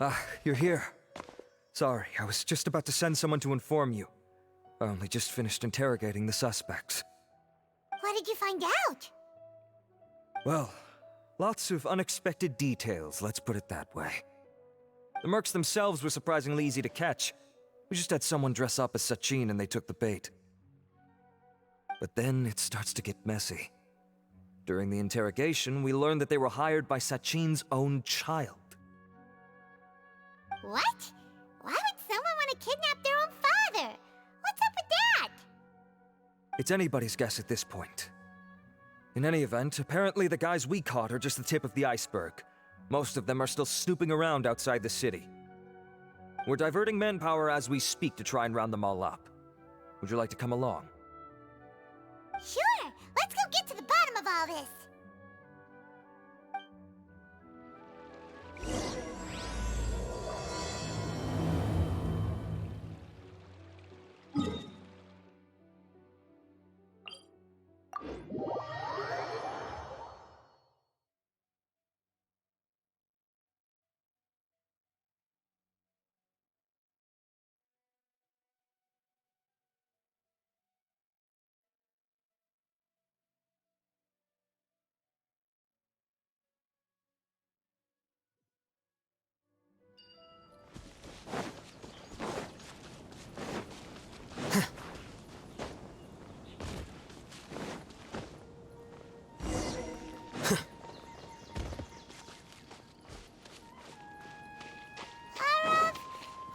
Ah, you're here. Sorry, I was just about to send someone to inform you. I only just finished interrogating the suspects. What did you find out? Well, lots of unexpected details, let's put it that way. The mercs themselves were surprisingly easy to catch. We just had someone dress up as Sachin and they took the bait. But then it starts to get messy. During the interrogation, we learned that they were hired by Sachin's own child. What? Why would someone want to kidnap their own father? What's up with that? It's anybody's guess at this point. In any event, apparently the guys we caught are just the tip of the iceberg. Most of them are still snooping around outside the city. We're diverting manpower as we speak to try and round them all up. Would you like to come along? Sure, let's go get to the bottom of all this.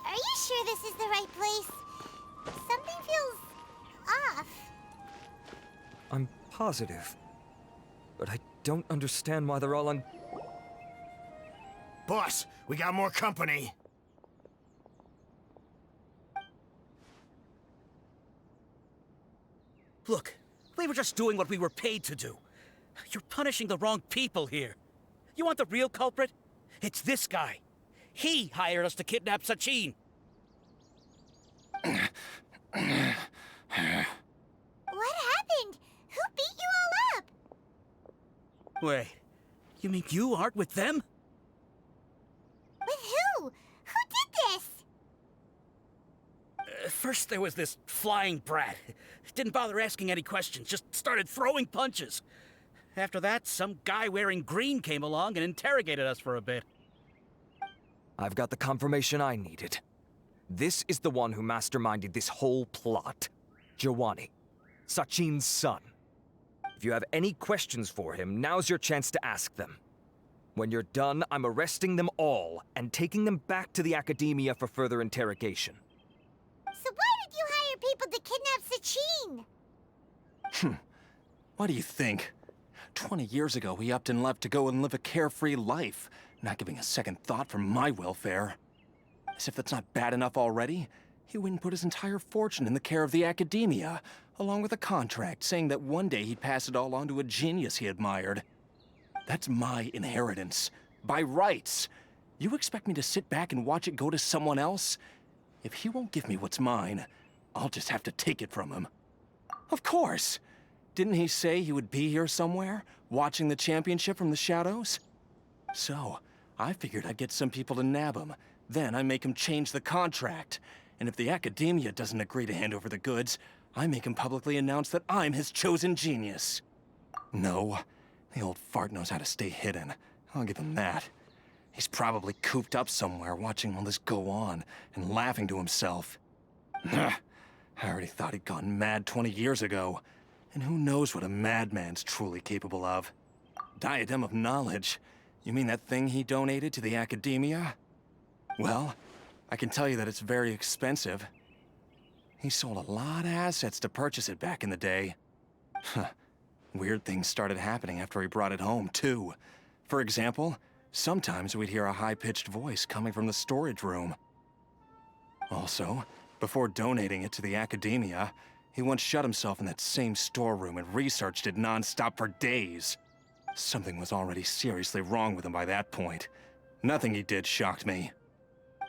Are you sure this is the right place? Something feels off. I'm positive. But I don't understand why they're all on... Boss, we got more company. Look, we were just doing what we were paid to do. You're punishing the wrong people here. You want the real culprit? It's this guy. He hired us to kidnap Sachin. What happened? Who beat you all up? Wait, you mean you aren't with them? With who? Who did this? First there was this flying brat. Didn't bother asking any questions, just started throwing punches. After that, some guy wearing green came along and interrogated us for a bit. I've got the confirmation I needed. This is the one who masterminded this whole plot. Jawani, Sachin's son. If you have any questions for him, now's your chance to ask them. When you're done, I'm arresting them all and taking them back to the academia for further interrogation. So why did you hire people to kidnap Sachin? What do you think? 20 years ago, he upped and left to go and live a carefree life, not giving a second thought for my welfare. As if that's not bad enough already, he went and put his entire fortune in the care of the academia, along with a contract saying that one day he'd pass it all on to a genius he admired. That's my inheritance, by rights. You expect me to sit back and watch it go to someone else? If he won't give me what's mine, I'll just have to take it from him. Of course! Didn't he say he would be here somewhere, watching the championship from the shadows? So, I figured I'd get some people to nab him. Then I make him change the contract. And if the academia doesn't agree to hand over the goods, I make him publicly announce that I'm his chosen genius. No, the old fart knows how to stay hidden. I'll give him that. He's probably cooped up somewhere watching all this go on and laughing to himself. I already thought he'd gone mad 20 years ago. And who knows what a madman's truly capable of. Diadem of knowledge? You mean that thing he donated to the academia? Well, I can tell you that it's very expensive. He sold a lot of assets to purchase it back in the day. Weird things started happening after he brought it home, too. For example, sometimes we'd hear a high-pitched voice coming from the storage room. Also, before donating it to the academia, he once shut himself in that same storeroom and researched it non-stop for days. Something was already seriously wrong with him by that point. Nothing he did shocked me.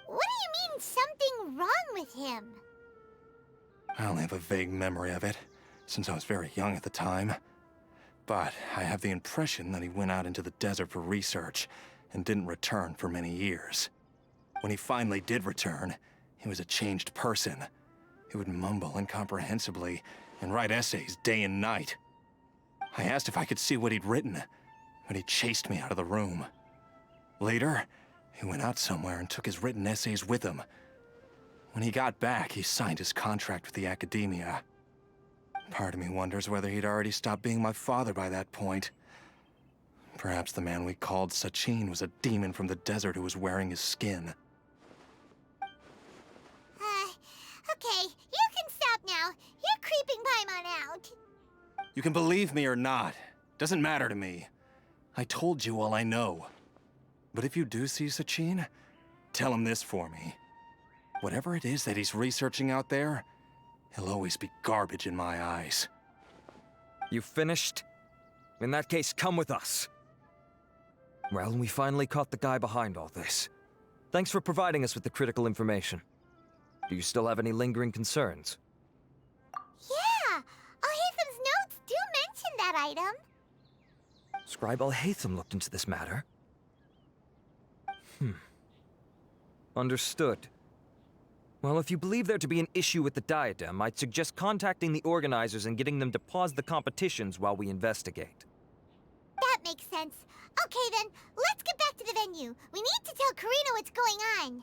What do you mean, something wrong with him? I only have a vague memory of it, since I was very young at the time. But I have the impression that he went out into the desert for research and didn't return for many years. When he finally did return, he was a changed person. He would mumble incomprehensibly and write essays day and night. I asked if I could see what he'd written, but he chased me out of the room. Later, he went out somewhere and took his written essays with him. When he got back, he signed his contract with the academia. Part of me wonders whether he'd already stopped being my father by that point. Perhaps the man we called Sachin was a demon from the desert who was wearing his skin. Okay, you can stop now. You're creeping Paimon out. You can believe me or not. Doesn't matter to me. I told you all I know. But if you do see Sachin, tell him this for me. Whatever it is that he's researching out there, he'll always be garbage in my eyes. You finished? In that case, come with us. Well, we finally caught the guy behind all this. Thanks for providing us with the critical information. Do you still have any lingering concerns? Yeah, Al-Haytham's notes do mention that item. Scribe Al-Haytham looked into this matter. Understood. Well, if you believe there to be an issue with the diadem, I'd suggest contacting the organizers and getting them to pause the competitions while we investigate. That makes sense. Okay then, let's get back to the venue. We need to tell Karina what's going on.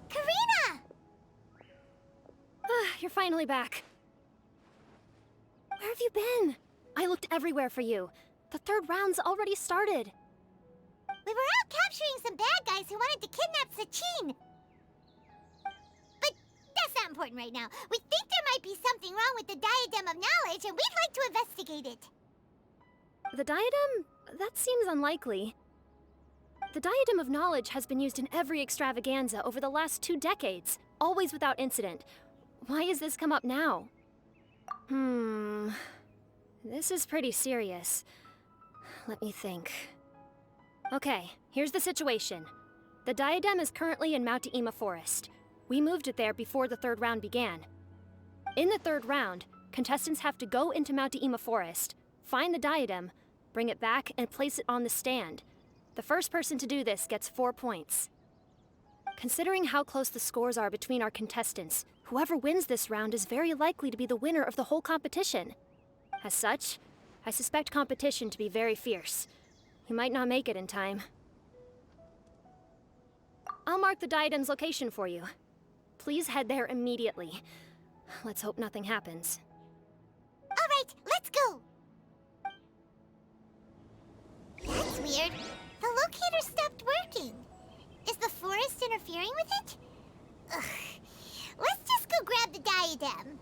Karina! You're finally back. Where have you been? I looked everywhere for you. The third round's already started. We were out capturing some bad guys who wanted to kidnap Sachin. But that's not important right now. We think there might be something wrong with the Diadem of Knowledge, and we'd like to investigate it. The diadem? That seems unlikely. The Diadem of Knowledge has been used in every extravaganza over the last 2 decades, always without incident. Why has this come up now? This is pretty serious. Let me think. Okay, here's the situation. The diadem is currently in Mount Deima Forest. We moved it there before the third round began. In the third round, contestants have to go into Mount Deima Forest, find the diadem, bring it back, and place it on the stand. The first person to do this gets 4 points. Considering how close the scores are between our contestants, whoever wins this round is very likely to be the winner of the whole competition. As such, I suspect competition to be very fierce. You might not make it in time. I'll mark the diadem's location for you. Please head there immediately. Let's hope nothing happens. All right, let's go. That's weird. The locator stopped working. Is the forest interfering with it? Ugh. Let's just go grab the diadem.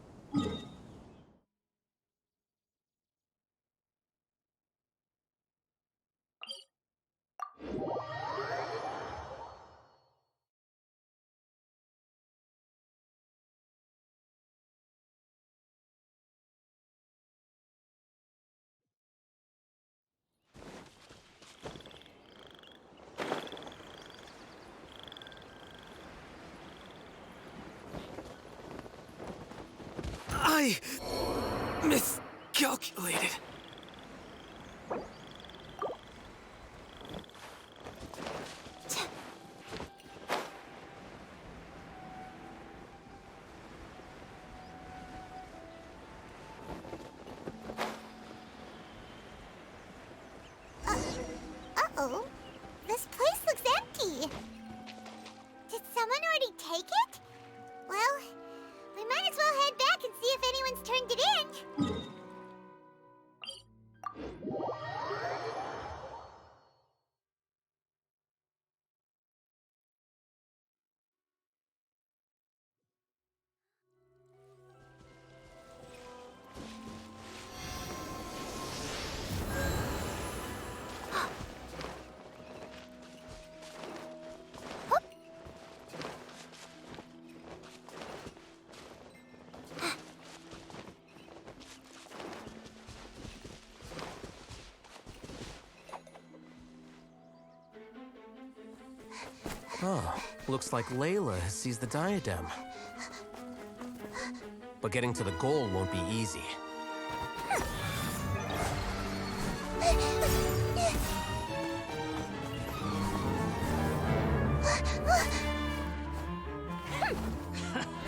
I miscalculated. Uh-oh. This place looks empty. Did someone already take it? Well, we might as well head back and see if anyone's turned it in. Oh, looks like Layla has seized the diadem. But getting to the goal won't be easy.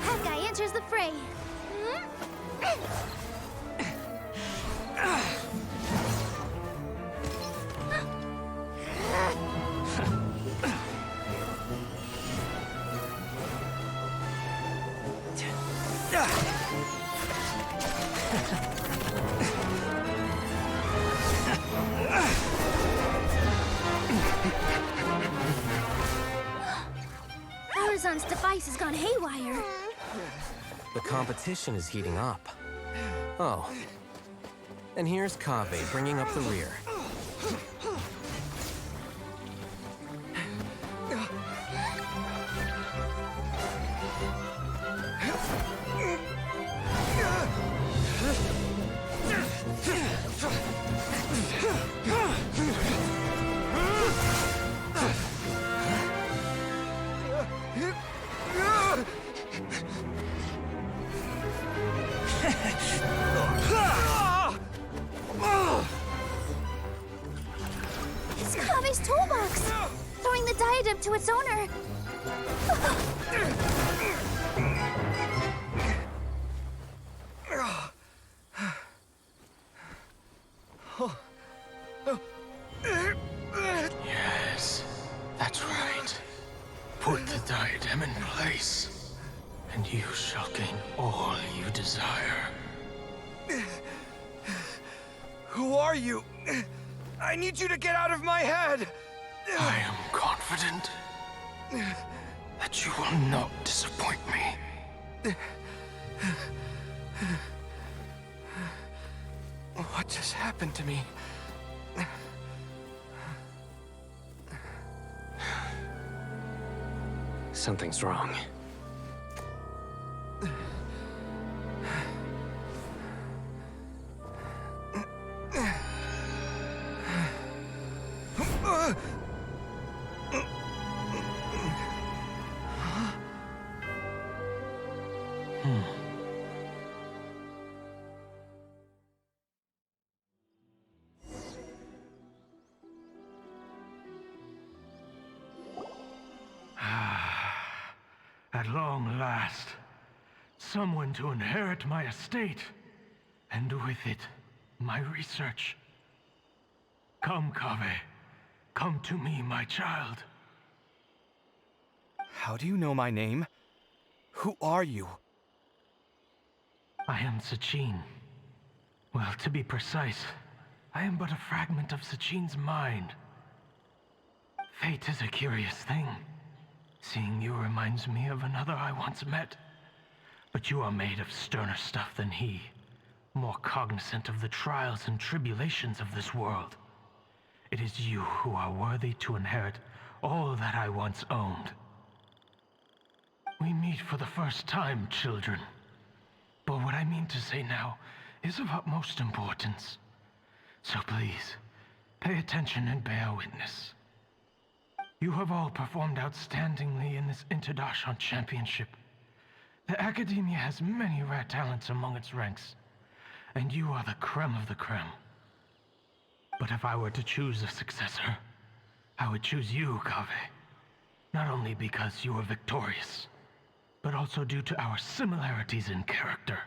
That guy enters the fray. Arizon's device has gone haywire. The competition is heating up. Oh. And here's Kaveh bringing up the rear. It's Kaveh's toolbox! Throwing the diadem to its owner. Yes, that's right. Put the diadem in place, and you shall gain all you desire. Who are you? I need you to get out of my head! I am confident that you will not disappoint me. What just happened to me? Something's wrong. At long last, someone to inherit my estate, and with it, my research. Come, Kaveh. Come to me, my child. How do you know my name? Who are you? I am Sachin. Well, to be precise, I am but a fragment of Sachin's mind. Fate is a curious thing. Seeing you reminds me of another I once met. But you are made of sterner stuff than he, more cognizant of the trials and tribulations of this world. It is you who are worthy to inherit all that I once owned. We meet for the first time, children. But what I mean to say now is of utmost importance. So please, pay attention and bear witness. You have all performed outstandingly in this Interdashant Championship. The Academia has many rare talents among its ranks, and you are the creme of the creme. But if I were to choose a successor, I would choose you, Kaveh. Not only because you were victorious, but also due to our similarities in character.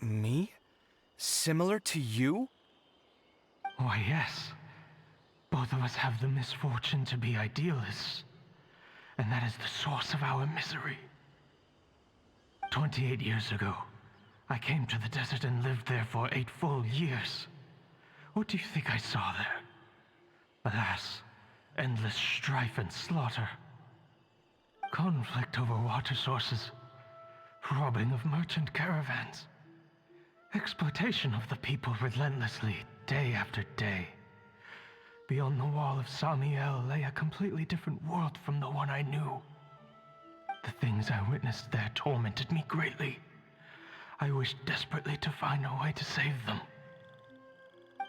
Me? Similar to you? Why, yes. Both of us have the misfortune to be idealists, and that is the source of our misery. 28 years ago, I came to the desert and lived there for 8 full years. What do you think I saw there? Alas, endless strife and slaughter. Conflict over water sources, robbing of merchant caravans, exploitation of the people relentlessly, day after day. Beyond the wall of Samiel lay a completely different world from the one I knew. The things I witnessed there tormented me greatly. I wished desperately to find a way to save them.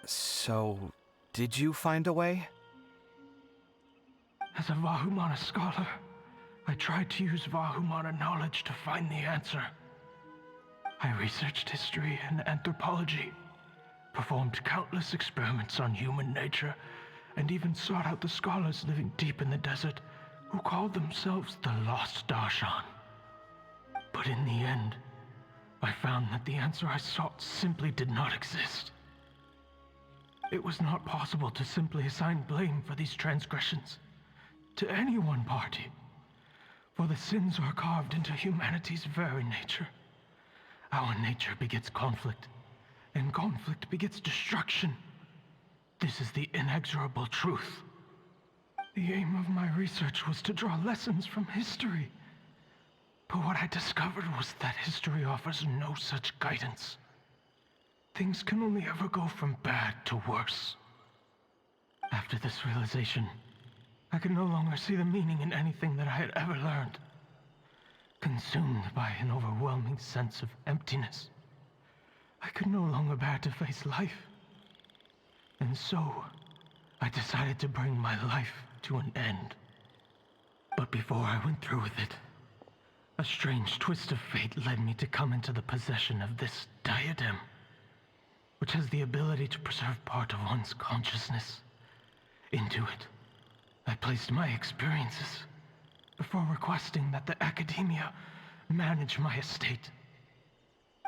So, did you find a way? As a Vahumana scholar, I tried to use Vahumana knowledge to find the answer. I researched history and anthropology, performed countless experiments on human nature, and even sought out the scholars living deep in the desert who called themselves the Lost Darshan. But in the end, I found that the answer I sought simply did not exist. It was not possible to simply assign blame for these transgressions to any one party, for the sins are carved into humanity's very nature. Our nature begets conflict, and conflict begets destruction. This is the inexorable truth. The aim of my research was to draw lessons from history. But what I discovered was that history offers no such guidance. Things can only ever go from bad to worse. After this realization, I could no longer see the meaning in anything that I had ever learned. Consumed by an overwhelming sense of emptiness, I could no longer bear to face life. And so, I decided to bring my life to an end. But before I went through with it, a strange twist of fate led me to come into the possession of this diadem, which has the ability to preserve part of one's consciousness. Into it, I placed my experiences before requesting that the academia manage my estate.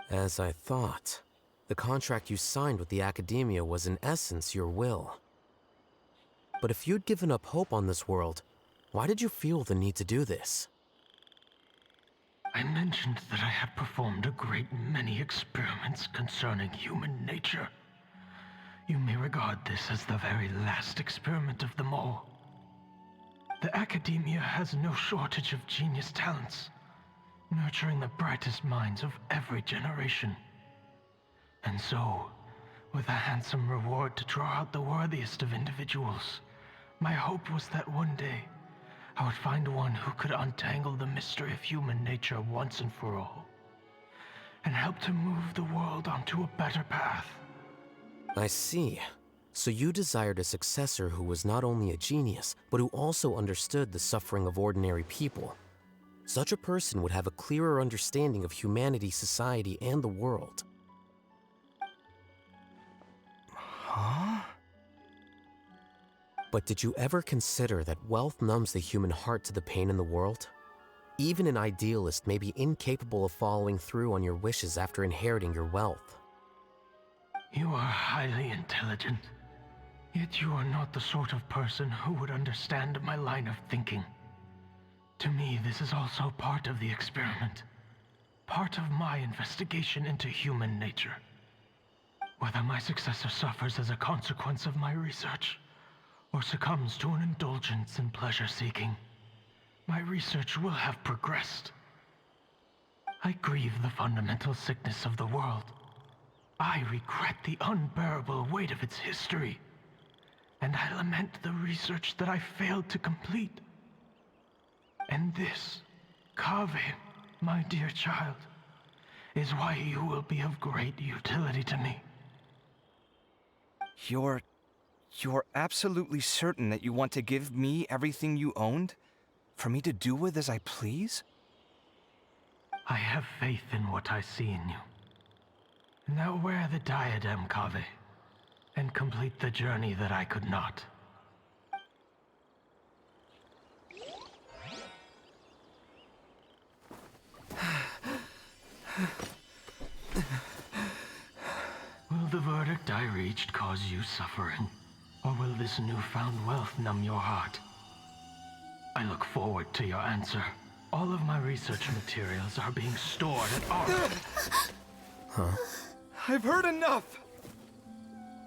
As I thought, the contract you signed with the academia was in essence your will. But if you'd given up hope on this world, why did you feel the need to do this? I mentioned that I had performed a great many experiments concerning human nature. You may regard this as the very last experiment of them all. The academia has no shortage of genius talents, nurturing the brightest minds of every generation. And so, with a handsome reward to draw out the worthiest of individuals, my hope was that one day, I would find one who could untangle the mystery of human nature once and for all, and help to move the world onto a better path. I see. So you desired a successor who was not only a genius, but who also understood the suffering of ordinary people. Such a person would have a clearer understanding of humanity, society, and the world. Huh? But did you ever consider that wealth numbs the human heart to the pain in the world? Even an idealist may be incapable of following through on your wishes after inheriting your wealth. You are highly intelligent, yet you are not the sort of person who would understand my line of thinking. To me, this is also part of the experiment, part of my investigation into human nature. Whether my successor suffers as a consequence of my research, or succumbs to an indulgence in pleasure-seeking, my research will have progressed. I grieve the fundamental sickness of the world. I regret the unbearable weight of its history, and I lament the research that I failed to complete. And this, Kaveh, my dear child, is why you will be of great utility to me. You're absolutely certain that you want to give me everything you owned? For me to do with as I please? I have faith in what I see in you. Now wear the diadem, Kaveh, and complete the journey that I could not. Will the verdict I reached cause you suffering? Or will this newfound wealth numb your heart? I look forward to your answer. All of my research materials are being stored at our... Huh? I've heard enough!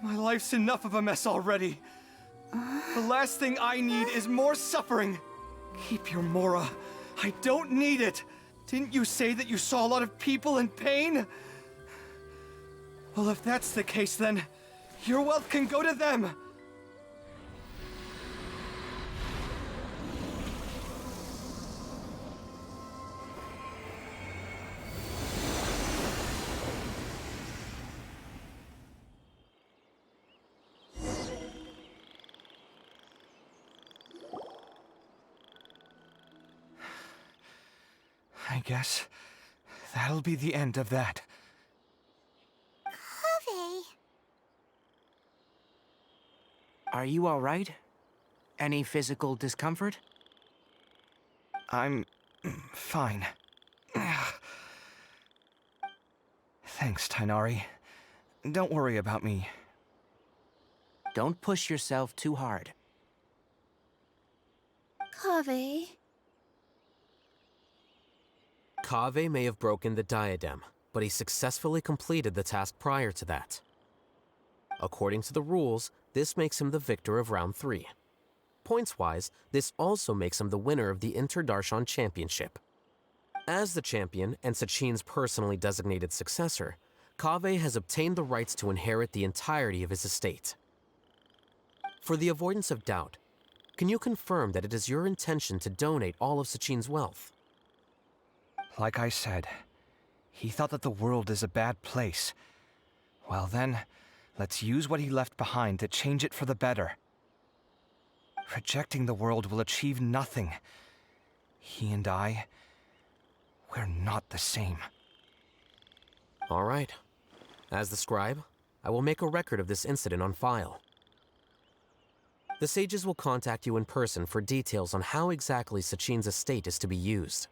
My life's enough of a mess already. The last thing I need is more suffering. Keep your Mora. I don't need it. Didn't you say that you saw a lot of people in pain? Well, if that's the case, then your wealth can go to them. I guess that'll be the end of that. Kaveh. Are you all right? Any physical discomfort? I'm fine. Thanks, Tainari. Don't worry about me. Don't push yourself too hard. Kaveh. Kaveh may have broken the diadem, but he successfully completed the task prior to that. According to the rules, this makes him the victor of round 3. Points-wise, this also makes him the winner of the Inter-Darshan Championship. As the champion and Sachin's personally designated successor, Kaveh has obtained the rights to inherit the entirety of his estate. For the avoidance of doubt, can you confirm that it is your intention to donate all of Sachin's wealth? Like I said, he thought that the world is a bad place. Well then, let's use what he left behind to change it for the better. Rejecting the world will achieve nothing. He and I, we're not the same. All right. As the scribe, I will make a record of this incident on file. The sages will contact you in person for details on how exactly Sachin's estate is to be used.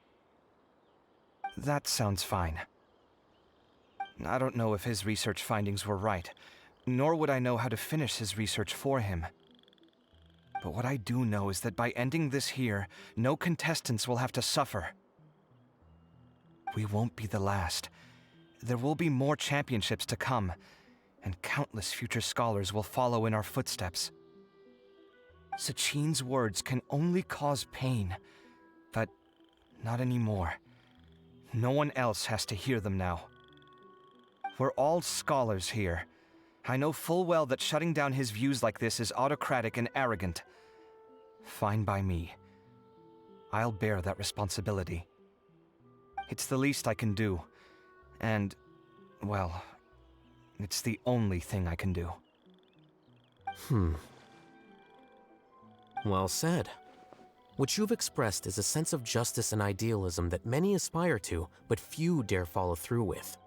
That sounds fine. I don't know if his research findings were right, nor would I know how to finish his research for him. But what I do know is that by ending this here, no contestants will have to suffer. We won't be the last. There will be more championships to come, and countless future scholars will follow in our footsteps. Sachin's words can only cause pain, but not anymore. No one else has to hear them now. We're all scholars here. I know full well that shutting down his views like this is autocratic and arrogant. Fine by me. I'll bear that responsibility. It's the least I can do. And, well, it's the only thing I can do. Well said. What you've expressed is a sense of justice and idealism that many aspire to, but few dare follow through with.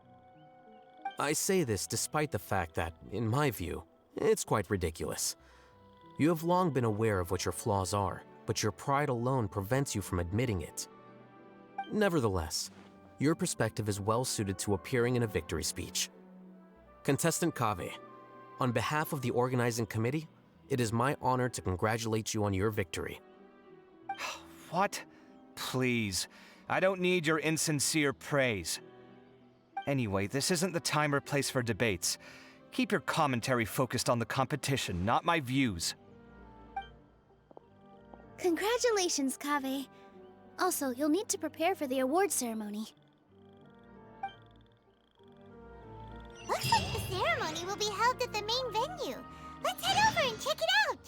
I say this despite the fact that, in my view, it's quite ridiculous. You have long been aware of what your flaws are, but your pride alone prevents you from admitting it. Nevertheless, your perspective is well suited to appearing in a victory speech. Contestant Kaveh, on behalf of the organizing committee, it is my honor to congratulate you on your victory. What? Please. I don't need your insincere praise. Anyway, this isn't the time or place for debates. Keep your commentary focused on the competition, not my views. Congratulations, Kaveh. Also, you'll need to prepare for the award ceremony. Looks like the ceremony will be held at the main venue. Let's head over and check it out!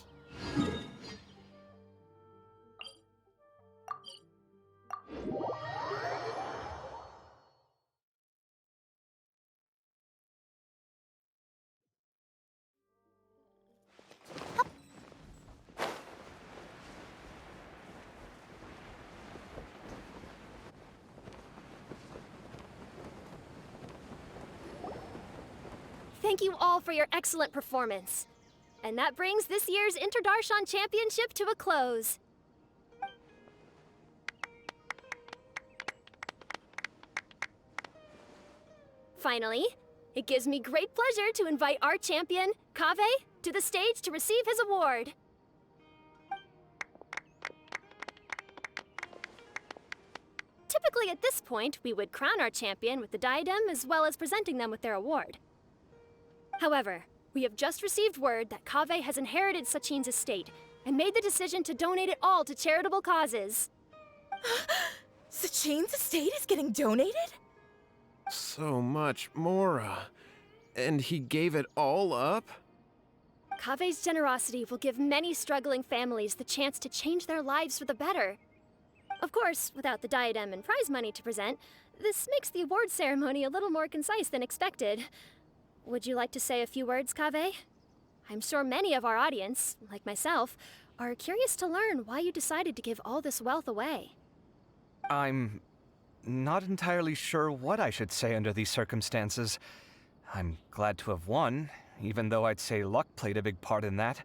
Thank you all for your excellent performance. And that brings this year's Inter-Darshan Championship to a close. Finally, it gives me great pleasure to invite our champion, Kaveh, to the stage to receive his award. Typically at this point, we would crown our champion with the diadem as well as presenting them with their award. However, we have just received word that Kaveh has inherited Sachin's estate and made the decision to donate it all to charitable causes. Sachin's estate is getting donated? So much, Mora. And he gave it all up? Kaveh's generosity will give many struggling families the chance to change their lives for the better. Of course, without the diadem and prize money to present, this makes the award ceremony a little more concise than expected. Would you like to say a few words, Kaveh? I'm sure many of our audience, like myself, are curious to learn why you decided to give all this wealth away. I'm not entirely sure what I should say under these circumstances. I'm glad to have won, even though I'd say luck played a big part in that.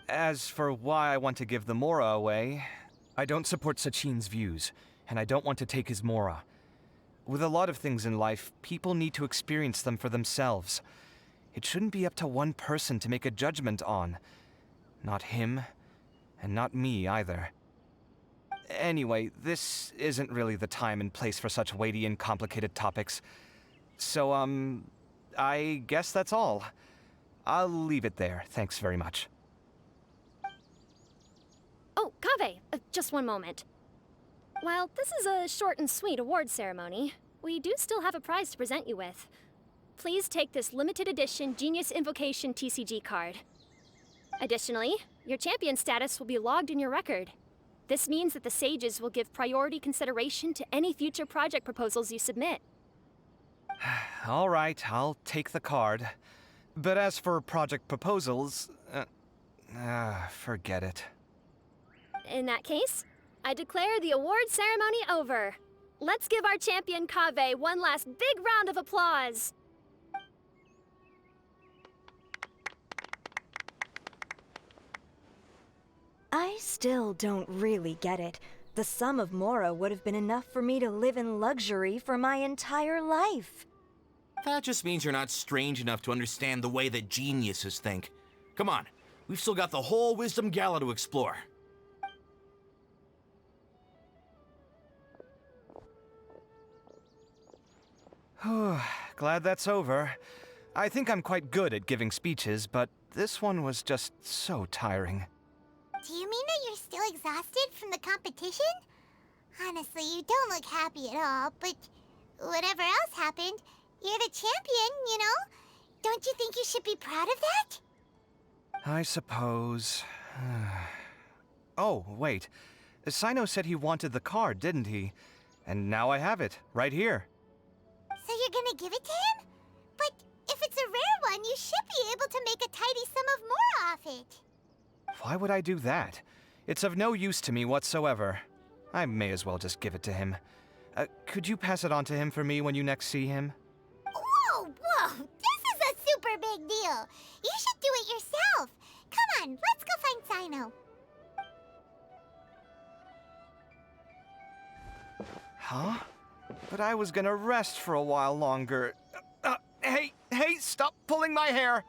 As for why I want to give the Mora away, I don't support Sachin's views, and I don't want to take his Mora. With a lot of things in life, people need to experience them for themselves. It shouldn't be up to one person to make a judgment on. Not him, and not me either. Anyway, this isn't really the time and place for such weighty and complicated topics. So, I guess that's all. I'll leave it there. Thanks very much. Oh, Kaveh, just one moment. While this is a short and sweet award ceremony, we do still have a prize to present you with. Please take this limited edition Genius Invocation TCG card. Additionally, your champion status will be logged in your record. This means that the Sages will give priority consideration to any future project proposals you submit. All right, I'll take the card. But as for project proposals, forget it. In that case, I declare the award ceremony over. Let's give our champion Kaveh one last big round of applause. I still don't really get it. The sum of Mora would have been enough for me to live in luxury for my entire life. That just means you're not strange enough to understand the way that geniuses think. Come on, we've still got the whole Wisdom Gala to explore. Glad that's over. I think I'm quite good at giving speeches, but this one was just so tiring. Do you mean that you're still exhausted from the competition? Honestly, you don't look happy at all, but whatever else happened, you're the champion, you know? Don't you think you should be proud of that? I suppose. Oh, wait. Sino said he wanted the card, didn't he? And now I have it, right here. So you're gonna give it to him? But if it's a rare one, you should be able to make a tidy sum of more off it. Why would I do that? It's of no use to me whatsoever. I may as well just give it to him. Could you pass it on to him for me when you next see him? Whoa, whoa! This is a super big deal! You should do it yourself! Come on, let's go find Sino. Huh? But I was gonna rest for a while longer. Hey, stop pulling my hair!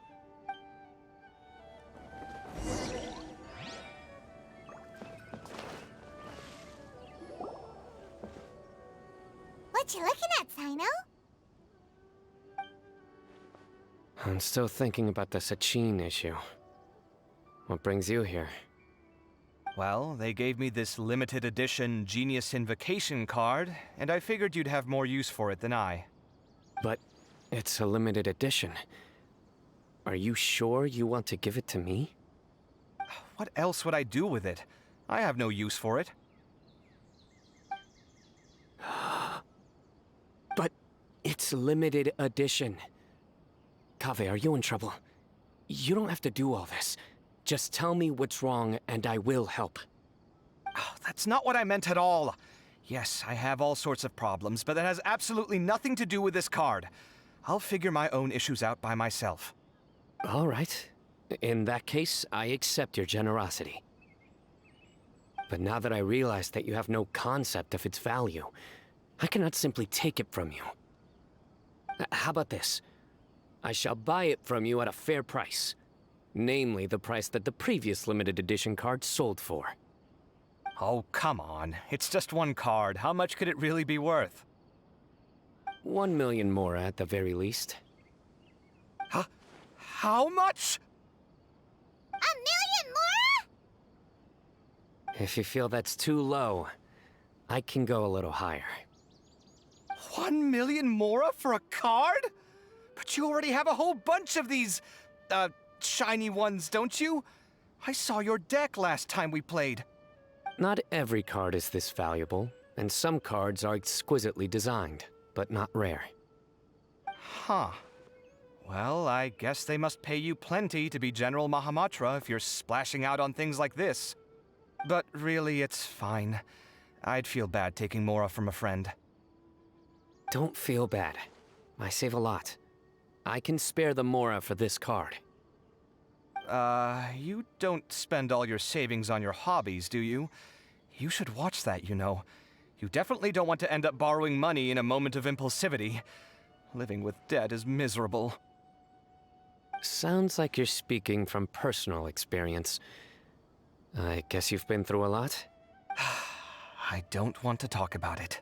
What you looking at, Sino? I'm still thinking about the Sachin issue. What brings you here? Well, they gave me this limited edition Genius Invocation card, and I figured you'd have more use for it than I. But it's a limited edition. Are you sure you want to give it to me? What else would I do with it? I have no use for it. But it's limited edition. Kaveh, are you in trouble? You don't have to do all this. Just tell me what's wrong and I will help. Oh, that's not what I meant at all. Yes, I have all sorts of problems, but that has absolutely nothing to do with this card. I'll figure my own issues out by myself. All right. In that case, I accept your generosity. But now that I realize that you have no concept of its value, I cannot simply take it from you. How about this? I shall buy it from you at a fair price. Namely, the price that the previous limited edition card sold for. Oh, come on. It's just one card. How much could it really be worth? 1 million more at the very least. Huh? How much? 1 million more? If you feel that's too low, I can go a little higher. 1 million mora for a card? But you already have a whole bunch of these, shiny ones, don't you? I saw your deck last time we played. Not every card is this valuable, and some cards are exquisitely designed, but not rare. Huh. Well, I guess they must pay you plenty to be General Mahamatra if you're splashing out on things like this. But really, it's fine. I'd feel bad taking Mora from a friend. Don't feel bad. I save a lot. I can spare the Mora for this card. You don't spend all your savings on your hobbies, do you? You should watch that, you know. You definitely don't want to end up borrowing money in a moment of impulsivity. Living with debt is miserable. Sounds like you're speaking from personal experience. I guess you've been through a lot? I don't want to talk about it.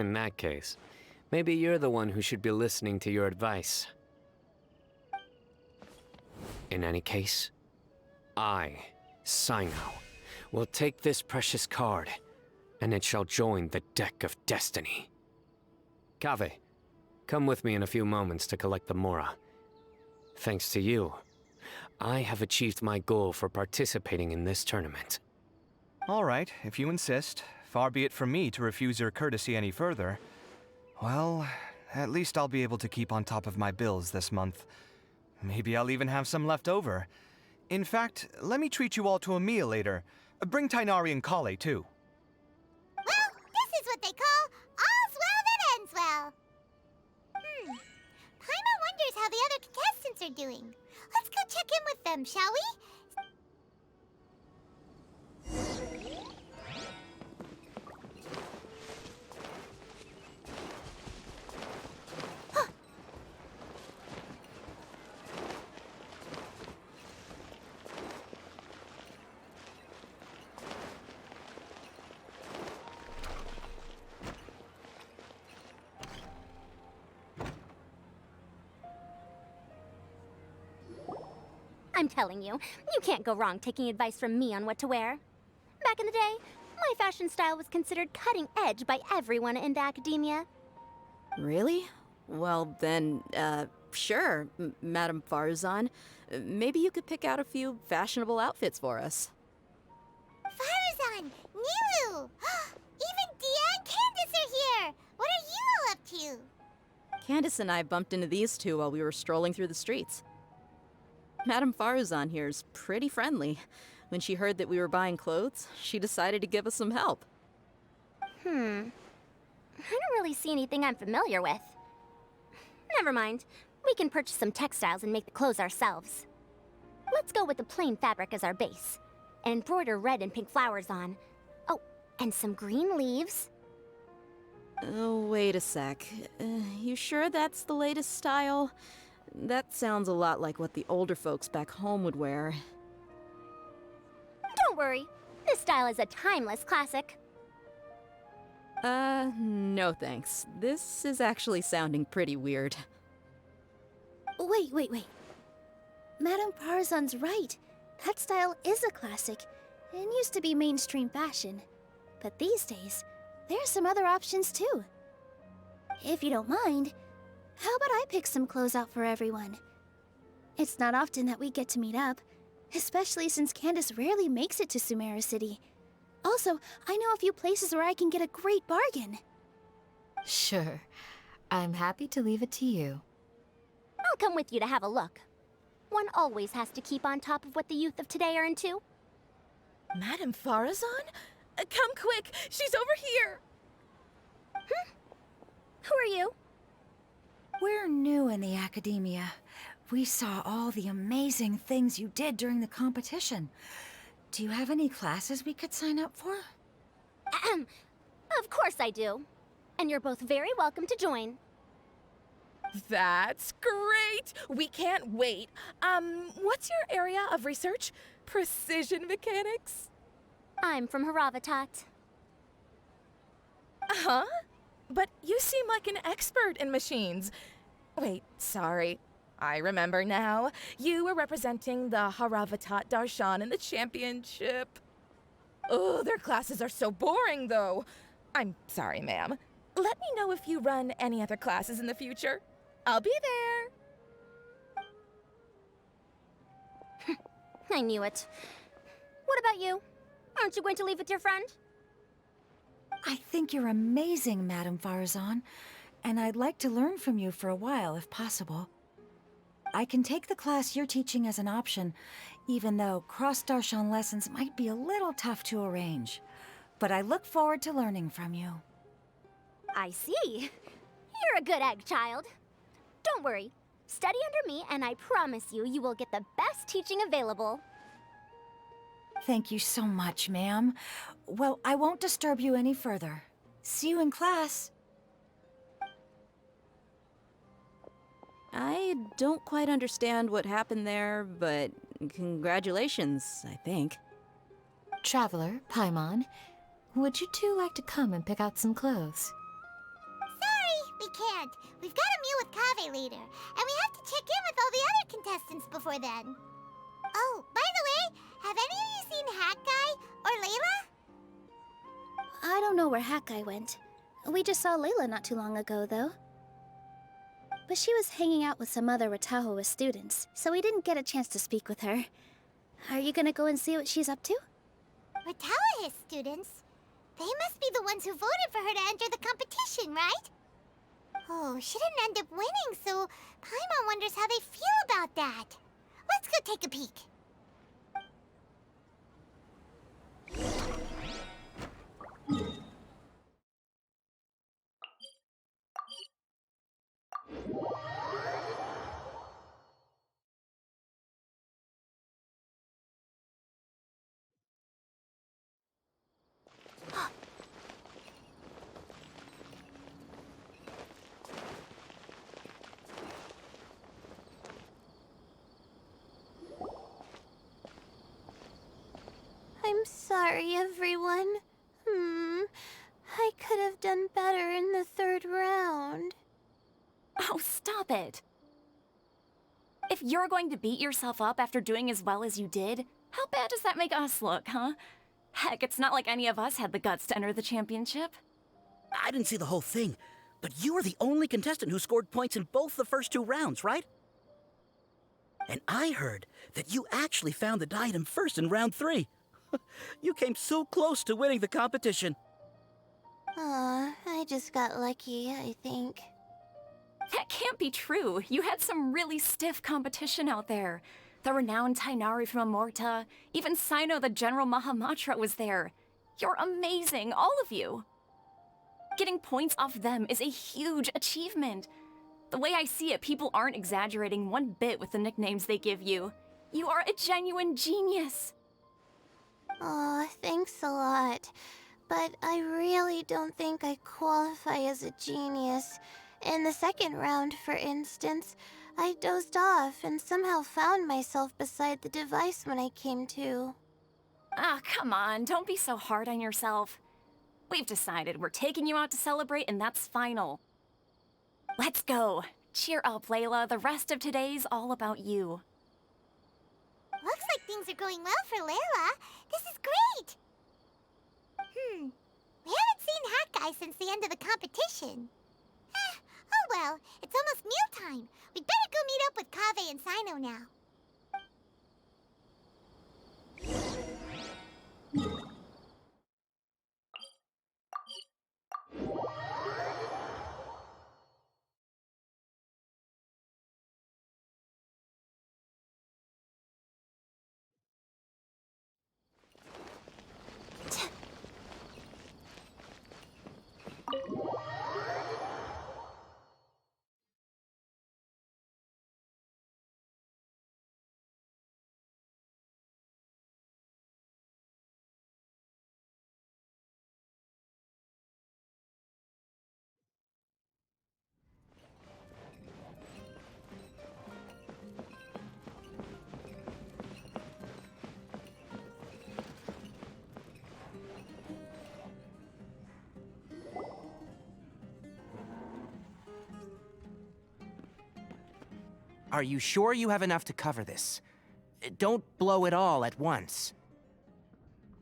In that case, maybe you're the one who should be listening to your advice. In any case, I, Sino, will take this precious card, and it shall join the deck of destiny. Kaveh, come with me in a few moments to collect the Mora. Thanks to you, I have achieved my goal for participating in this tournament. All right, if you insist. Far be it from me to refuse your courtesy any further. Well, at least I'll be able to keep on top of my bills this month. Maybe I'll even have some left over. In fact, let me treat you all to a meal later. Bring Tainari and Kale, too. Well, this is what they call all's well that ends well. Paimon wonders how the other contestants are doing. Let's go check in with them, shall we? I'm telling you, you can't go wrong taking advice from me on what to wear. Back in the day, my fashion style was considered cutting edge by everyone in the academia. Really? Well, then, sure, Madame Farzan. Maybe you could pick out a few fashionable outfits for us. Farazan! Nilu! Even Dia and Candace are here! What are you all up to? Candace and I bumped into these two while we were strolling through the streets. Madame Farazan here is pretty friendly. When she heard that we were buying clothes, she decided to give us some help. I don't really see anything I'm familiar with. Never mind. We can purchase some textiles and make the clothes ourselves. Let's go with the plain fabric as our base. And embroider red and pink flowers on. Oh, and some green leaves. Oh, wait a sec. You sure that's the latest style? That sounds a lot like what the older folks back home would wear. Don't worry. This style is a timeless classic. No thanks. This is actually sounding pretty weird. Wait. Madame Farzan's right. That style is a classic, and used to be mainstream fashion. But these days, there's some other options too. If you don't mind, how about I pick some clothes out for everyone? It's not often that we get to meet up, especially since Candace rarely makes it to Sumeru City. Also, I know a few places where I can get a great bargain. Sure. I'm happy to leave it to you. I'll come with you to have a look. One always has to keep on top of what the youth of today are into. Madame Farazan? Come quick! She's over here! Who are you? We're new in the academia. We saw all the amazing things you did during the competition. Do you have any classes we could sign up for? Of course I do. And you're both very welcome to join. That's great! We can't wait. What's your area of research? Precision mechanics? I'm from Haravatat. Huh? But you seem like an expert in machines. Wait, sorry. I remember now. You were representing the Haravatat Darshan in the championship. Oh, their classes are so boring, though. I'm sorry, ma'am. Let me know if you run any other classes in the future. I'll be there. I knew it. What about you? Aren't you going to leave with your friend? I think you're amazing, Madame Farazan, and I'd like to learn from you for a while, if possible. I can take the class you're teaching as an option, even though cross-Darshan lessons might be a little tough to arrange. but I look forward to learning from you. I see. You're a good egg, child. Don't worry. Study under me, and I promise you, you will get the best teaching available. Thank you so much, ma'am. Well, I won't disturb you any further. See you in class. I don't quite understand what happened there, but congratulations, I think. Traveler, Paimon, would you two like to come and pick out some clothes? Sorry, we can't. We've got a meal with Kaveh later, and we have to check in with all the other contestants before then. Oh, by the way, have any of you seen Hat Guy or Layla? I don't know where Hat Guy went. We just saw Layla not too long ago, though. But she was hanging out with some other Ratahoa students, so we didn't get a chance to speak with her. Are you gonna go and see what she's up to? Ratahoa students? They must be the ones who voted for her to enter the competition, right? Oh, she didn't end up winning, so Paimon wonders how they feel about that. Let's go take a peek. I'm sorry, everyone. I could have done better in the third round. Oh, stop it. If you're going to beat yourself up after doing as well as you did, how bad does that make us look, huh? Heck, it's not like any of us had the guts to enter the championship. I didn't see the whole thing, but you were the only contestant who scored points in both the first 2 rounds, right? And I heard that you actually found the diadem first in round 3. You came so close to winning the competition. Aw, I just got lucky, I think. That can't be true. You had some really stiff competition out there. The renowned Tainari from Amorta, even Sino the General Mahamatra was there. You're amazing, all of you. Getting points off them is a huge achievement. The way I see it, people aren't exaggerating one bit with the nicknames they give you. You are a genuine genius. Aw, thanks a lot. But I really don't think I qualify as a genius. In the second round, for instance, I dozed off and somehow found myself beside the device when I came to. Ah, come on, don't be so hard on yourself. We've decided we're taking you out to celebrate, and that's final. Let's go. Cheer up, Layla. The rest of today's all about you. Looks like things are going well for Layla. This is great! We haven't seen Hat Guy since the end of the competition. Oh well, it's almost mealtime. We'd better go meet up with Kaveh and Sino now. Are you sure you have enough to cover this? Don't blow it all at once.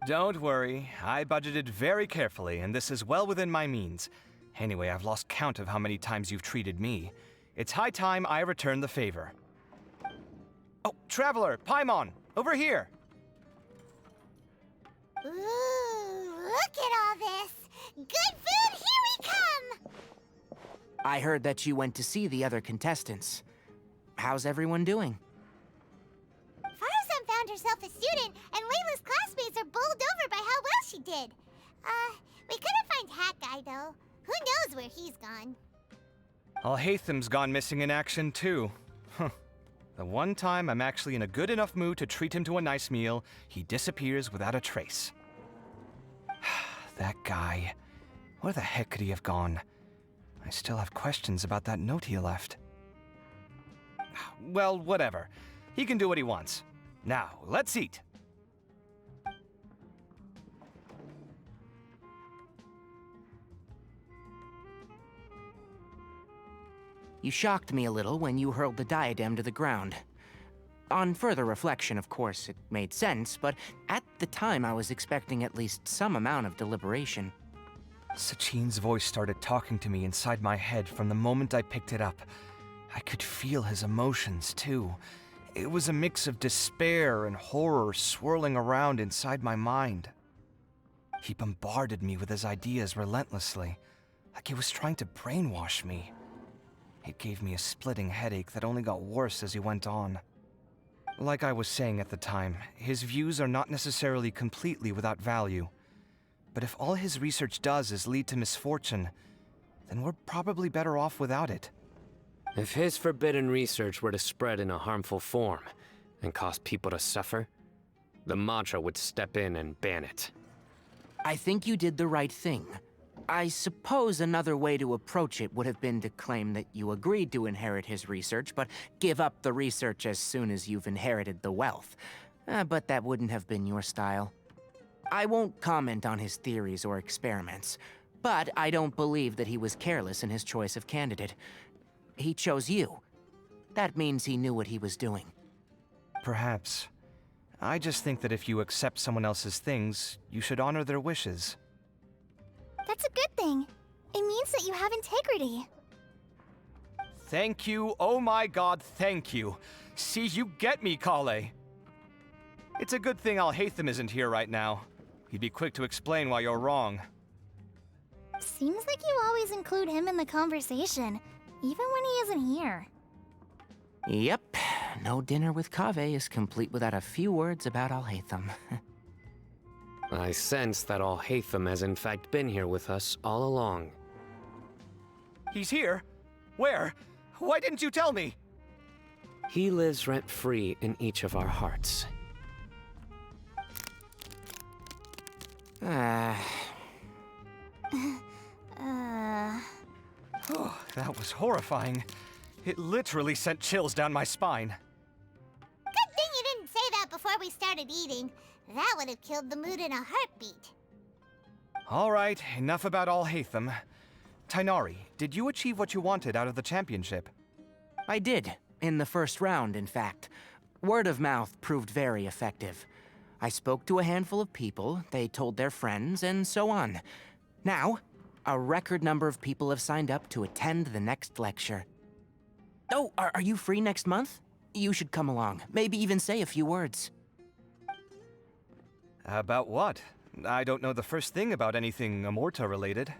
Don't worry, I budgeted very carefully, and this is well within my means. Anyway, I've lost count of how many times you've treated me. It's high time I return the favor. Oh, Traveler, Paimon, over here! Ooh, look at all this! Good food, here we come! I heard that you went to see the other contestants. How's everyone doing? Faruzan found herself a student, and Layla's classmates are bowled over by how well she did. We couldn't find Hat Guy, though. Who knows where he's gone? Alhatham's gone missing in action, too. Huh. The one time I'm actually in a good enough mood to treat him to a nice meal, he disappears without a trace. That guy. Where the heck could he have gone? I still have questions about that note he left. Well, whatever. He can do what he wants. Now, let's eat. You shocked me a little when you hurled the diadem to the ground. On further reflection, of course, it made sense, but at the time I was expecting at least some amount of deliberation. Sachine's voice started talking to me inside my head from the moment I picked it up. I could feel his emotions, too. It was a mix of despair and horror swirling around inside my mind. He bombarded me with his ideas relentlessly, like he was trying to brainwash me. It gave me a splitting headache that only got worse as he went on. Like I was saying at the time, his views are not necessarily completely without value. But if all his research does is lead to misfortune, then we're probably better off without it. If his forbidden research were to spread in a harmful form and cause people to suffer, the Matra would step in and ban it. I think you did the right thing. I suppose another way to approach it would have been to claim that you agreed to inherit his research, but give up the research as soon as you've inherited the wealth. But that wouldn't have been your style. I won't comment on his theories or experiments, but I don't believe that he was careless in his choice of candidate. He chose you. That means he knew what he was doing. Perhaps. I just think that if you accept someone else's things, you should honor their wishes. That's a good thing. It means that you have integrity. Thank you, oh my god, thank you. See, you get me, Kale. It's a good thing Alhaitham isn't here right now. He'd be quick to explain why you're wrong. Seems like you always include him in the conversation, even when he isn't here. Yep, no dinner with Kaveh is complete without a few words about Alhaitham. I sense that Alhaitham has in fact been here with us all along. He's here? Where? Why didn't you tell me? He lives rent-free in each of our hearts. Oh, that was horrifying. It literally sent chills down my spine. Good thing you didn't say that before we started eating. That would have killed the mood in a heartbeat. All right, enough about Alhaitham. Tighnari, did you achieve what you wanted out of the championship? I did, in the first round, in fact. Word of mouth proved very effective. I spoke to a handful of people, they told their friends, and so on. Now, a record number of people have signed up to attend the next lecture. Oh, are you free next month? You should come along, maybe even say a few words. About what? I don't know the first thing about anything Amorta-related.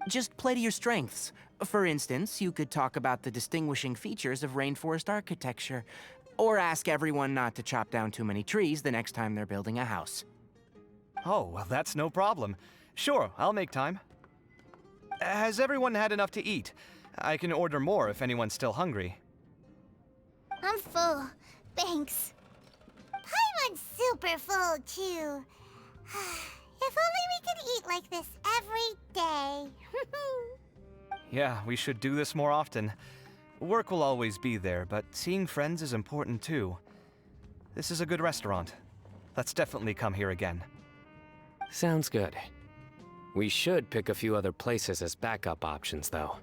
Just play to your strengths. For instance, you could talk about the distinguishing features of rainforest architecture, or ask everyone not to chop down too many trees the next time they're building a house. Oh, well, that's no problem. Sure, I'll make time. Has everyone had enough to eat? I can order more if anyone's still hungry. I'm full. Thanks. Paimon's super full, too. If only we could eat like this every day. Yeah, we should do this more often. Work will always be there, but seeing friends is important too. This is a good restaurant. Let's definitely come here again. Sounds good. We should pick a few other places as backup options, though.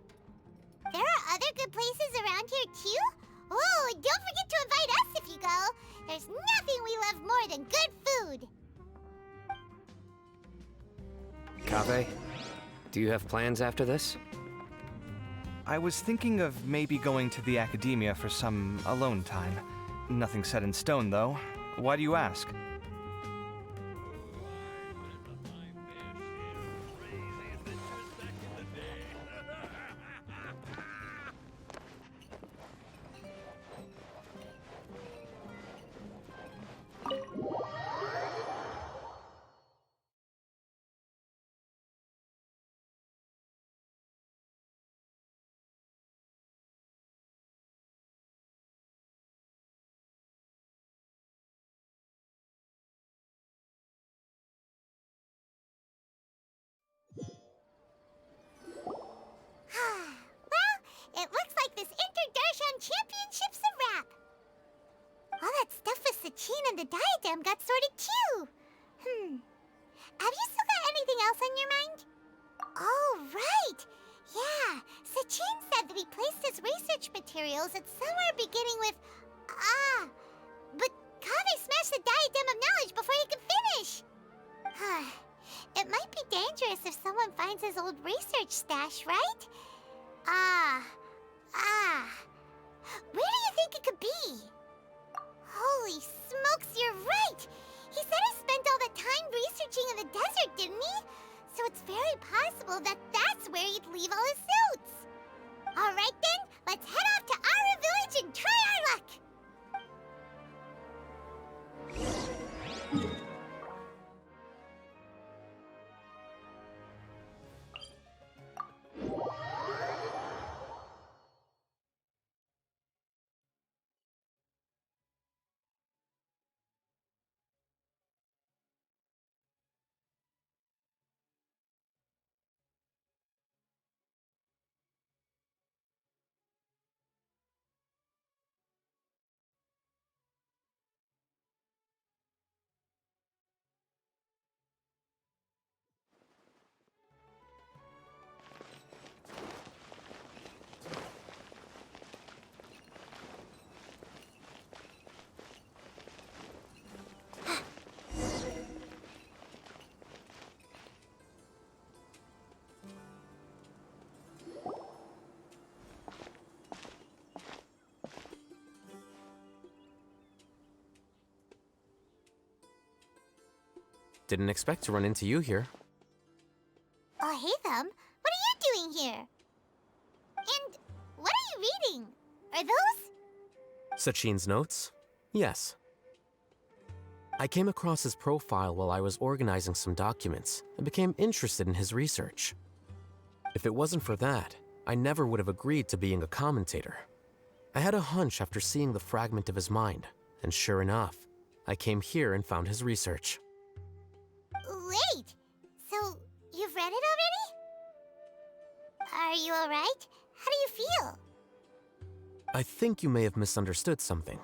There are other good places around here, too? Oh, and don't forget to invite us if you go. There's nothing we love more than good food. Kaveh, do you have plans after this? I was thinking of maybe going to the academia for some alone time. Nothing set in stone, though. Why do you ask? the diadem got sorted too. Have you still got anything else on your mind? Oh, right. Yeah, Sachin said that he placed his research materials at somewhere beginning with but Kaveh smashed the diadem of knowledge before he could finish. It might be dangerous if someone finds his old research stash, right? Where do you think it could be? Holy smokes, you're right! He said he spent all that time researching in the desert, didn't he? So it's very possible that that's where he'd leave all his notes. All right then, let's head off to Ara Village and try our luck! Didn't expect to run into you here. Oh, hey, Thumb. What are you doing here? And what are you reading? Are those? Sachin's notes? Yes. I came across his profile while I was organizing some documents and became interested in his research. If it wasn't for that, I never would have agreed to being a commentator. I had a hunch after seeing the fragment of his mind, and sure enough, I came here and found his research. Wait, so you've read it already? Are you alright? How do you feel? I think you may have misunderstood something.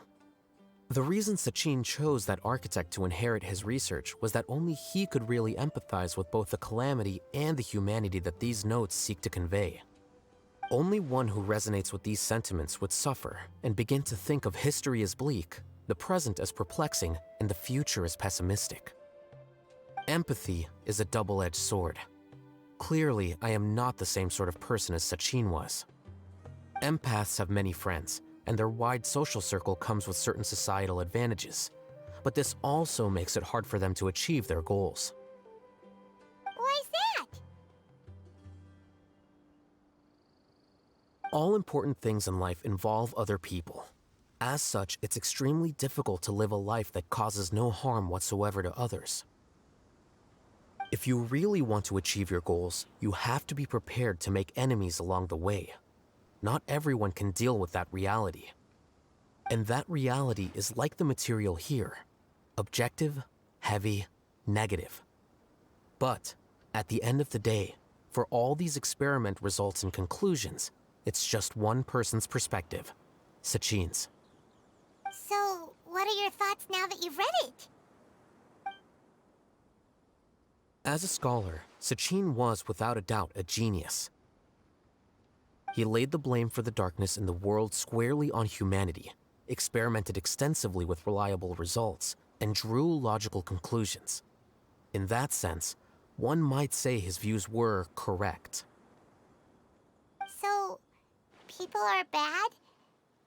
The reason Sachin chose that architect to inherit his research was that only he could really empathize with both the calamity and the humanity that these notes seek to convey. Only one who resonates with these sentiments would suffer and begin to think of history as bleak, the present as perplexing, and the future as pessimistic. Empathy is a double-edged sword. Clearly, I am not the same sort of person as Sachin was. Empaths have many friends, and their wide social circle comes with certain societal advantages. But this also makes it hard for them to achieve their goals. Why is that? All important things in life involve other people. As such, it's extremely difficult to live a life that causes no harm whatsoever to others. If you really want to achieve your goals, you have to be prepared to make enemies along the way. Not everyone can deal with that reality. And that reality is like the material here. Objective, heavy, negative. But, at the end of the day, for all these experiment results and conclusions, it's just one person's perspective, Sachin's. So, what are your thoughts now that you've read it? As a scholar, Sachin was without a doubt a genius. He laid the blame for the darkness in the world squarely on humanity, experimented extensively with reliable results, and drew logical conclusions. In that sense, one might say his views were correct. So, people are bad?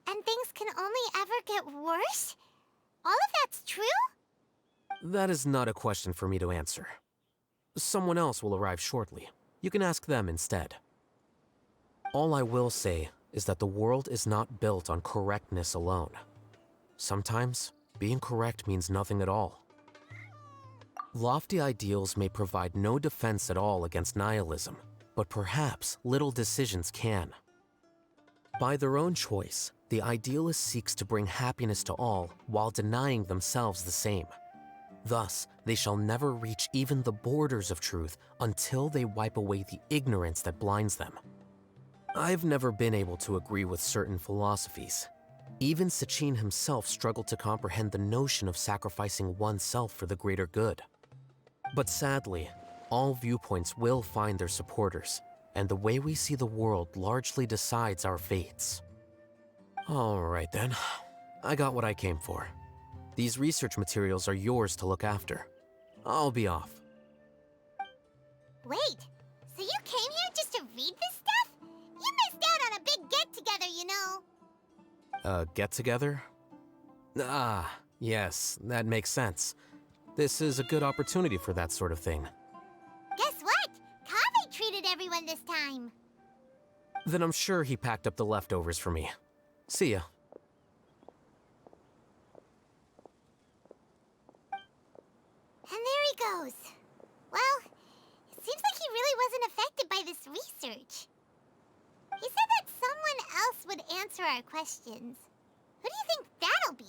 And things can only ever get worse? All of that's true? That is not a question for me to answer. Someone else will arrive shortly. You can ask them instead. All I will say is that the world is not built on correctness alone. Sometimes, being correct means nothing at all. Lofty ideals may provide no defense at all against nihilism, but perhaps little decisions can. By their own choice, the idealist seeks to bring happiness to all while denying themselves the same. Thus, they shall never reach even the borders of truth until they wipe away the ignorance that blinds them. I've never been able to agree with certain philosophies, Even Sachin himself struggled to comprehend the notion of sacrificing oneself for the greater good. But sadly, all viewpoints will find their supporters, and the way we see the world largely decides our fates. All right then, I got what I came for. These research materials are yours to look after. I'll be off. Wait, so you came here just to read this stuff? You missed out on a big get-together, you know. Get-together? Ah, yes, that makes sense. This is a good opportunity for that sort of thing. Guess what? Kaveh treated everyone this time. Then I'm sure he packed up the leftovers for me. See ya. And there he goes. Well, it seems like he really wasn't affected by this research. He said that someone else would answer our questions. Who do you think that'll be?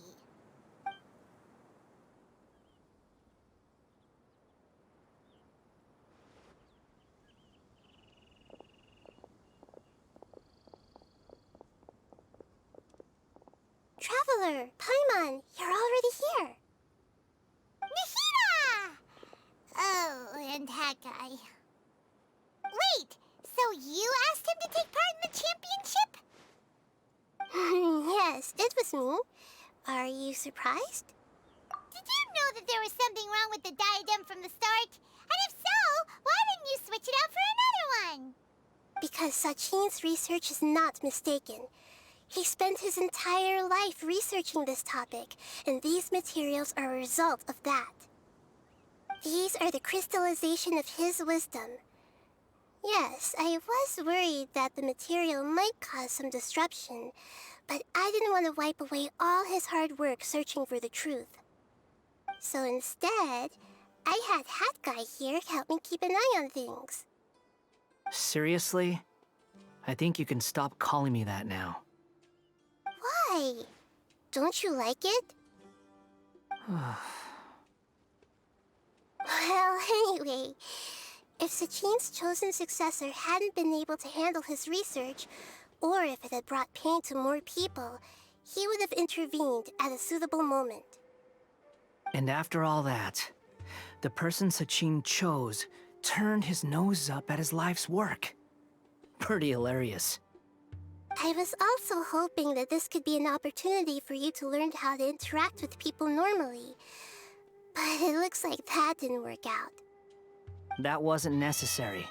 Traveler, Paimon, you're already here. Nahida! Oh, and that guy. Wait, so you asked him to take part in the championship? Yes, it was me. Are you surprised? Did you know that there was something wrong with the diadem from the start? And if so, why didn't you switch it out for another one? Because Sachin's research is not mistaken. He spent his entire life researching this topic, and these materials are a result of that. These are the crystallization of his wisdom. Yes, I was worried that the material might cause some disruption, but I didn't want to wipe away all his hard work searching for the truth. So instead, I had Hat Guy here help me keep an eye on things. Seriously? I think you can stop calling me that now. Why? Don't you like it? Well, anyway, if Sachin's chosen successor hadn't been able to handle his research, or if it had brought pain to more people, he would have intervened at a suitable moment. And after all that, the person Sachin chose turned his nose up at his life's work. Pretty hilarious. I was also hoping that this could be an opportunity for you to learn how to interact with people normally. But it looks like that didn't work out. That wasn't necessary.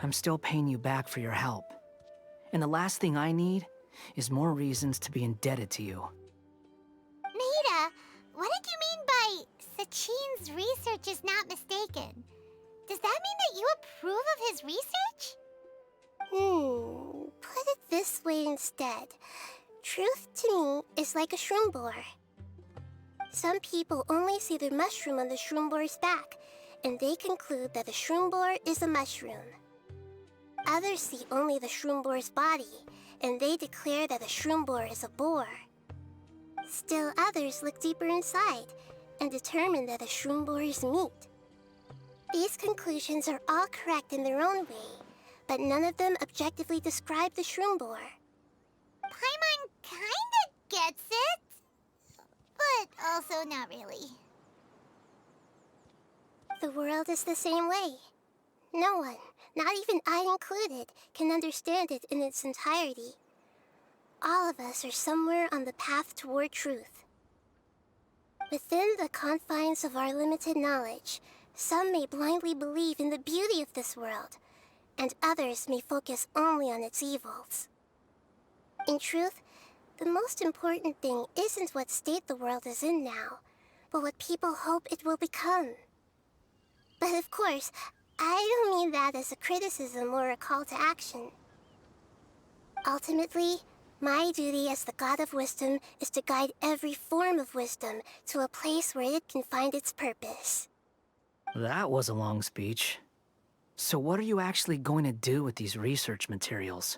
I'm still paying you back for your help. And the last thing I need is more reasons to be indebted to you. Nahida, what did you mean by Sachin's research is not mistaken? Does that mean that you approve of his research? Put it this way instead. Truth to me is like a shroom boar. Some people only see the mushroom on the shroom boar's back, and they conclude that the shroom boar is a mushroom. Others see only the shroom boar's body, and they declare that the shroom boar is a boar. Still others look deeper inside, and determine that the shroom boar is meat. These conclusions are all correct in their own way, but none of them objectively describe the shroom boar. Paimon kinda gets it, but also not really. The world is the same way. No one, not even I included, can understand it in its entirety. All of us are somewhere on the path toward truth. Within the confines of our limited knowledge, some may blindly believe in the beauty of this world, and others may focus only on its evils. In truth, the most important thing isn't what state the world is in now, but what people hope it will become. But of course, I don't mean that as a criticism or a call to action. Ultimately, my duty as the God of Wisdom is to guide every form of wisdom to a place where it can find its purpose. That was a long speech. So what are you actually going to do with these research materials?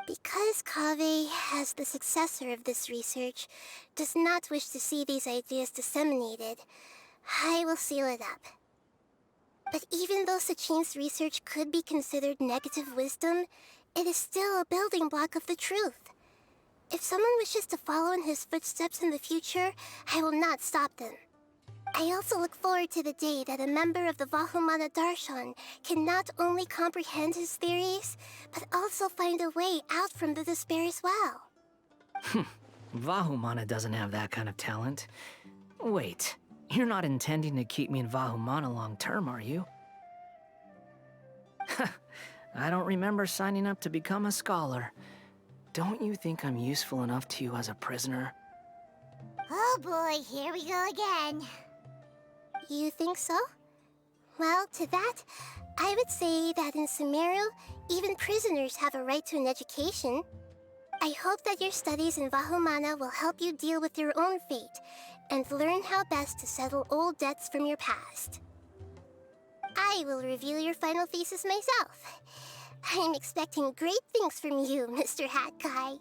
Because Kaveh, as the successor of this research, does not wish to see these ideas disseminated, I will seal it up. But even though Sachin's research could be considered negative wisdom, it is still a building block of the truth. If someone wishes to follow in his footsteps in the future, I will not stop them. I also look forward to the day that a member of the Vahumana Darshan can not only comprehend his theories, but also find a way out from the despair as well. Vahumana doesn't have that kind of talent. Wait, you're not intending to keep me in Vahumana long term, are you? I don't remember signing up to become a scholar. Don't you think I'm useful enough to you as a prisoner? Oh boy, here we go again. You think so? Well, to that, I would say that in Sumeru, even prisoners have a right to an education. I hope that your studies in Vahumana will help you deal with your own fate and learn how best to settle old debts from your past. I will review your final thesis myself. I'm expecting great things from you, Mr. Hat Guy.